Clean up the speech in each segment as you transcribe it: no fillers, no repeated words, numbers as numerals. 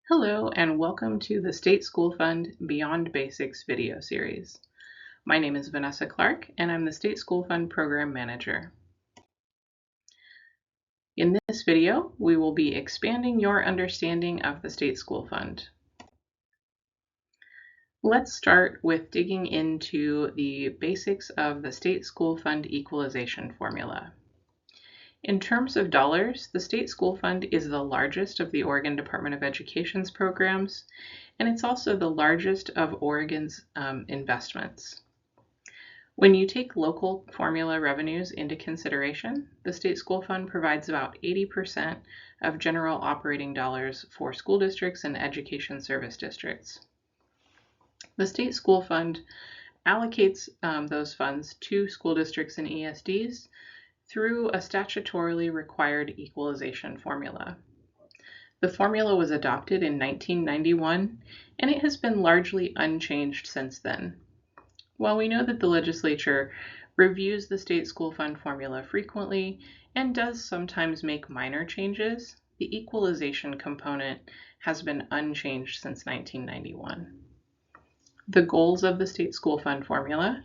Hello and welcome to the State School Fund Beyond Basics video series. My name is Vanessa Clark and I'm the State School Fund Program Manager. In this video, we will be expanding your understanding of the State School Fund. Let's start with digging into the basics of the State School Fund equalization formula. In terms of dollars, the State School Fund is the largest of the Oregon Department of Education's programs, and it's also the largest of Oregon's investments. When you take local formula revenues into consideration, the State School Fund provides about 80% of general operating dollars for school districts and education service districts. The State School Fund allocates those funds to school districts and ESDs through a statutorily required equalization formula. The formula was adopted in 1991, and it has been largely unchanged since then. While we know that the legislature reviews the State School Fund formula frequently and does sometimes make minor changes, the equalization component has been unchanged since 1991. The goals of the State School Fund formula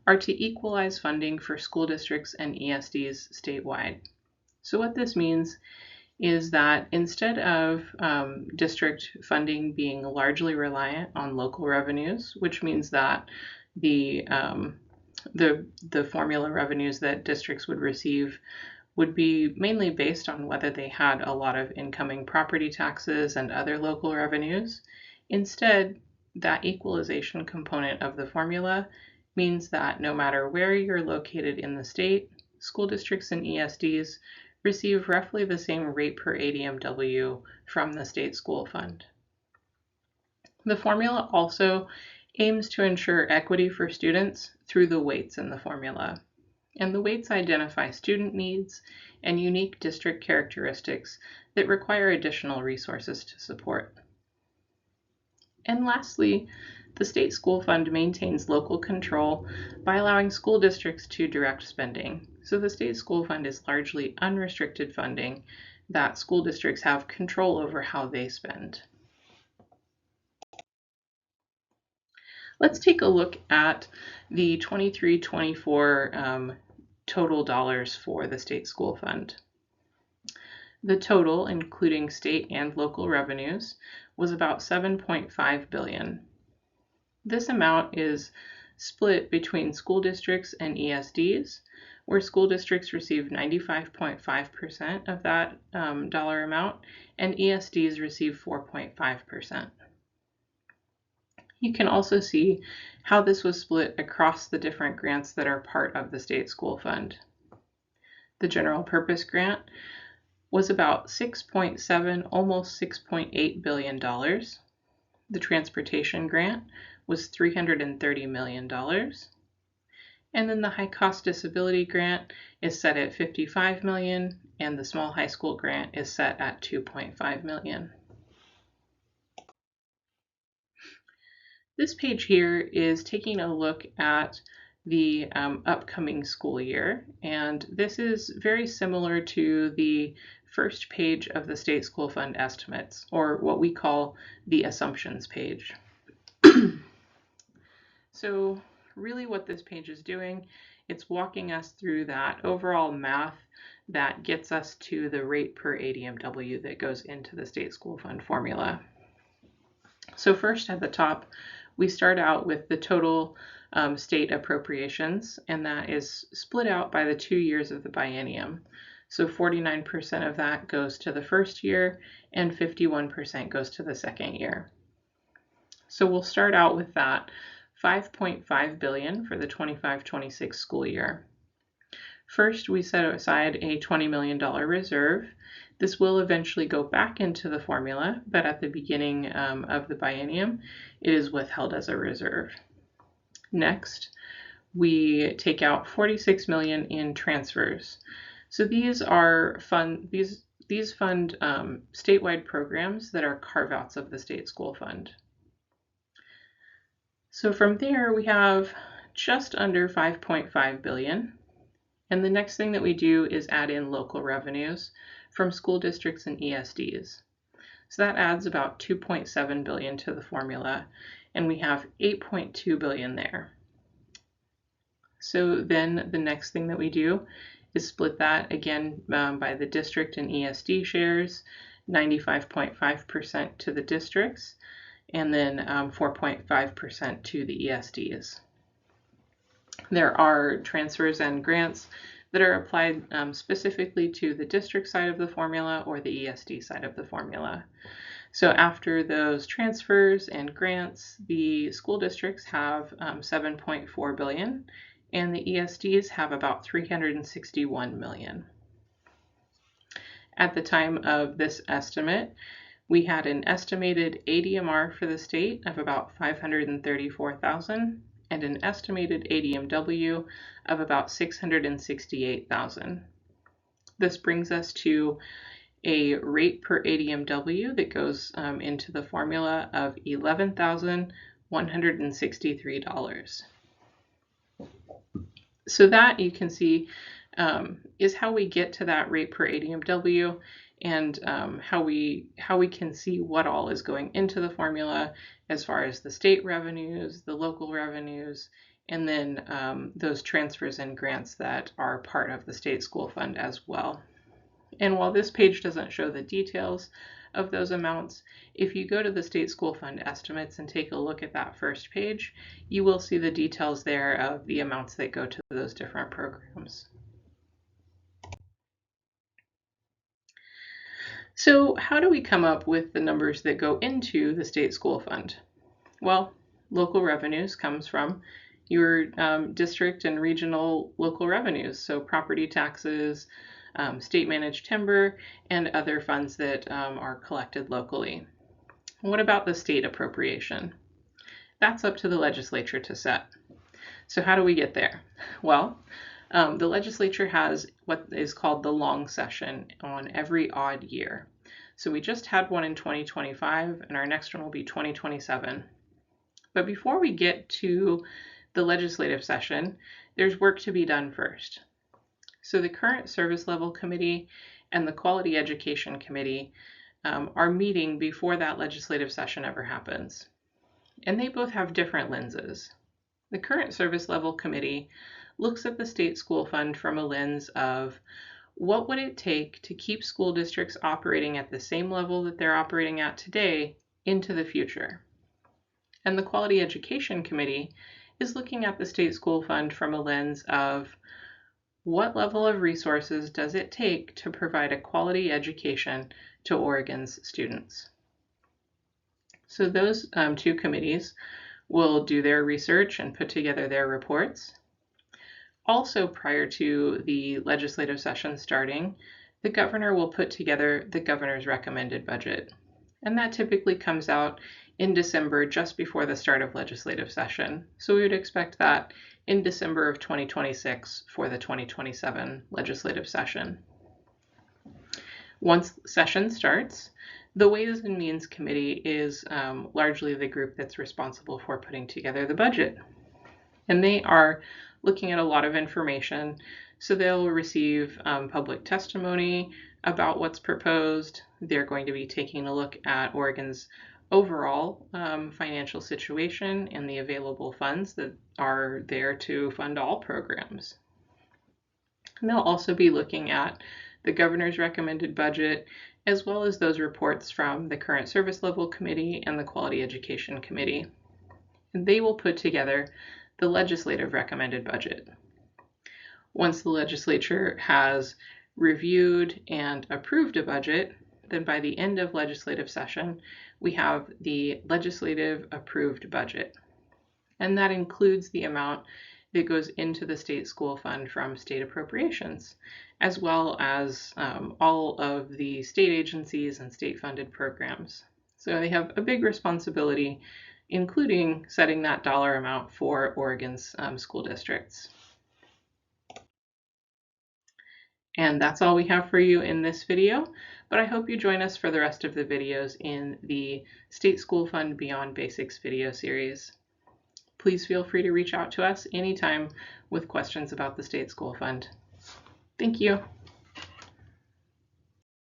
are to equalize funding for school districts and ESDs statewide. So what this means is that instead of district funding being largely reliant on local revenues, which means that the formula revenues that districts would receive would be mainly based on whether they had a lot of incoming property taxes and other local revenues. Instead, that equalization component of the formula means that no matter where you're located in the state, school districts and ESDs receive roughly the same rate per ADMW from the State School Fund. The formula also aims to ensure equity for students through the weights in the formula. And the weights identify student needs and unique district characteristics that require additional resources to support. And lastly, the State School Fund maintains local control by allowing school districts to direct spending. So the State School Fund is largely unrestricted funding that school districts have control over how they spend. Let's take a look at the 23-24 total dollars for the State School Fund. The total, including state and local revenues, was about $7.5 billion. This amount is split between school districts and ESDs, where school districts receive 95.5% of that dollar amount, and ESDs receive 4.5%. You can also see how this was split across the different grants that are part of the State School Fund. The general purpose grant was about 6.7, almost $6.8 billion. The transportation grant was $330 million. And then the high cost disability grant is set at $55 million, and the small high school grant is set at $2.5 million. This page here is taking a look at the upcoming school year, and this is very similar to the first page of the State School Fund estimates, or what we call the assumptions page. So really what this page is doing, it's walking us through that overall math that gets us to the rate per ADMW that goes into the State School Fund formula. So first at the top, we start out with the total state appropriations, and that is split out by the 2 years of the biennium. So 49% of that goes to the first year and 51% goes to the second year. So we'll start out with that $5.5 billion for the 25-26 school year. First, we set aside a $20 million reserve. This will eventually go back into the formula, but at the beginning of the biennium, it is withheld as a reserve. Next, we take out $46 million in transfers. So these are these fund statewide programs that are carve-outs of the State School Fund. So from there, we have just under $5.5 billion. And the next thing that we do is add in local revenues from school districts and ESDs. So that adds about $2.7 billion to the formula, and we have $8.2 billion there. So then the next thing that we do is split that again by the district and ESD shares, 95.5% to the districts, and then 4.5% to the ESDs. There are transfers and grants that are applied specifically to the district side of the formula or the ESD side of the formula. So after those transfers and grants, the school districts have $7.4 billion, and the ESDs have about $361 million. At the time of this estimate, we had an estimated ADMR for the state of about 534,000 and an estimated ADMW of about 668,000. This brings us to a rate per ADMW that goes into the formula of $11,163. So that, you can see, is how we get to that rate per ADMW, and how we can see what all is going into the formula as far as the state revenues, the local revenues, and then those transfers and grants that are part of the state school fund as well. And while this page doesn't show the details of those amounts, if you go to the state school fund estimates and take a look at that first page, you will see the details there of the amounts that go to those different programs. So how do we come up with the numbers that go into the state school fund? Well, local revenues comes from your district and regional local revenues, so property taxes, state managed timber, and other funds that are collected locally. What about the state appropriation? That's up to the legislature to set. So how do we get there? Well, the legislature has what is called the long session on every odd year. So we just had one in 2025, and our next one will be 2027. But before we get to the legislative session, there's work to be done first. So the current service level committee and the quality education committee are meeting before that legislative session ever happens. And they both have different lenses. The current service level committee looks at the state school fund from a lens of what would it take to keep school districts operating at the same level that they're operating at today into the future. And the quality education committee is looking at the state school fund from a lens of what level of resources does it take to provide a quality education to Oregon's students. So those two committees will do their research and put together their reports. Also, prior to the legislative session starting, the governor will put together the governor's recommended budget. And that typically comes out in December, just before the start of legislative session. So we would expect that in December of 2026 for the 2027 legislative session. Once session starts, the Ways and Means Committee is largely the group that's responsible for putting together the budget. And they are looking at a lot of information. So they'll receive public testimony about what's proposed. They're going to be taking a look at Oregon's overall financial situation and the available funds that are there to fund all programs. And they'll also be looking at the governor's recommended budget, as well as those reports from the current service level committee and the quality education committee. And they will put together the legislative recommended budget. Once the legislature has reviewed and approved a budget, then by the end of legislative session, we have the legislative approved budget. And that includes the amount that goes into the state school fund from state appropriations, as well as all of the state agencies and state funded programs. So they have a big responsibility, including setting that dollar amount for Oregon's school districts. And that's all we have for you in this video, but I hope you join us for the rest of the videos in the State School Fund Beyond Basics video series. Please feel free to reach out to us anytime with questions about the State School Fund. Thank you.